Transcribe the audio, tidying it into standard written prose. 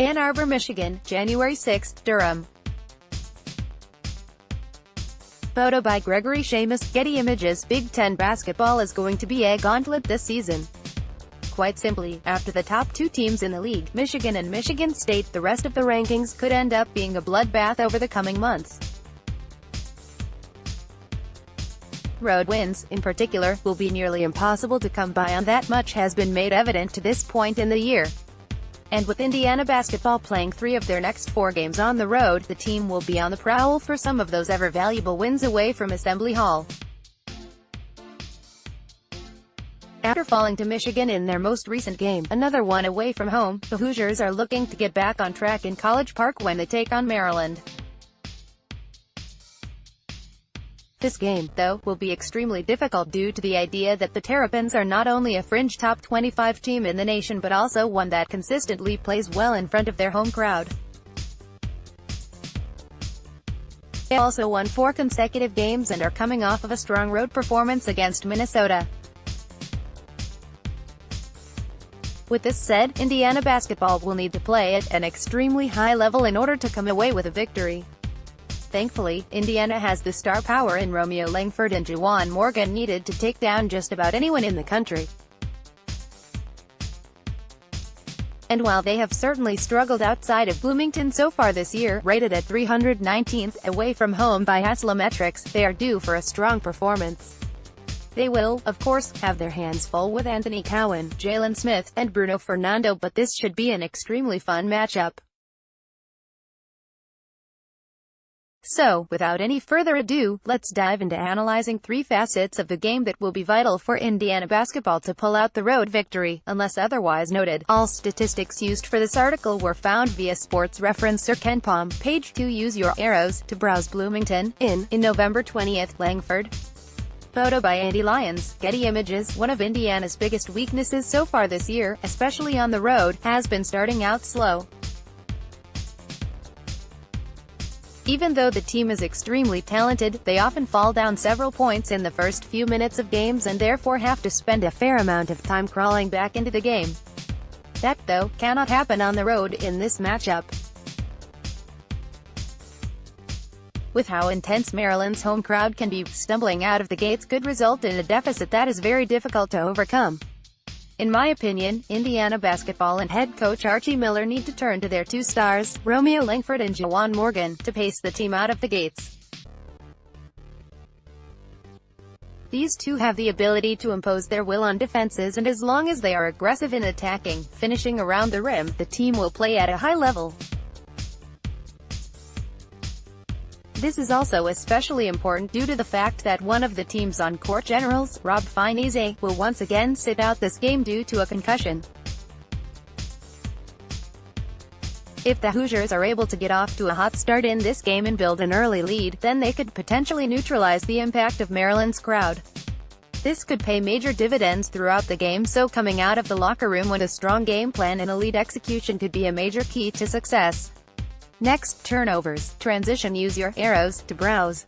Ann Arbor, Michigan, January 6, Durham. Photo by Gregory Shamus, Getty Images. Big Ten basketball is going to be a gauntlet this season. Quite simply, after the top two teams in the league, Michigan and Michigan State, the rest of the rankings could end up being a bloodbath over the coming months. Road wins, in particular, will be nearly impossible to come by, and that much has been made evident to this point in the year. And with Indiana basketball playing 3 of their next 4 games on the road, the team will be on the prowl for some of those ever-valuable wins away from Assembly Hall. After falling to Michigan in their most recent game, another one away from home, the Hoosiers are looking to get back on track in College Park when they take on Maryland. This game, though, will be extremely difficult due to the idea that the Terrapins are not only a fringe top 25 team in the nation but also one that consistently plays well in front of their home crowd. They also won 4 consecutive games and are coming off of a strong road performance against Minnesota. With this said, Indiana basketball will need to play at an extremely high level in order to come away with a victory. Thankfully, Indiana has the star power in Romeo Langford and Juwan Morgan needed to take down just about anyone in the country. And while they have certainly struggled outside of Bloomington so far this year, rated at 319th away from home by Haslametrics, they are due for a strong performance. They will, of course, have their hands full with Anthony Cowan, Jalen Smith, and Bruno Fernando, but this should be an extremely fun matchup. So, without any further ado, let's dive into analyzing 3 facets of the game that will be vital for Indiana basketball to pull out the road victory, unless otherwise noted. All statistics used for this article were found via Sports Reference or KenPom. Page 2. Use your arrows to browse Bloomington. In November 20th, Langford. Photo by Andy Lyons, Getty Images. One of Indiana's biggest weaknesses so far this year, especially on the road, has been starting out slow. Even though the team is extremely talented, they often fall down several points in the first few minutes of games and therefore have to spend a fair amount of time crawling back into the game. That, though, cannot happen on the road in this matchup. With how intense Maryland's home crowd can be, stumbling out of the gates could result in a deficit that is very difficult to overcome. In my opinion, Indiana basketball and head coach Archie Miller need to turn to their 2 stars, Romeo Langford and Juwan Morgan, to pace the team out of the gates. These two have the ability to impose their will on defenses, and as long as they are aggressive in attacking, finishing around the rim, the team will play at a high level. This is also especially important due to the fact that one of the team's on-court generals, Rob Fineise, will once again sit out this game due to a concussion. If the Hoosiers are able to get off to a hot start in this game and build an early lead, then they could potentially neutralize the impact of Maryland's crowd. This could pay major dividends throughout the game, so coming out of the locker room with a strong game plan and elite execution could be a major key to success. Next, turnovers. Transition. Use your arrows to browse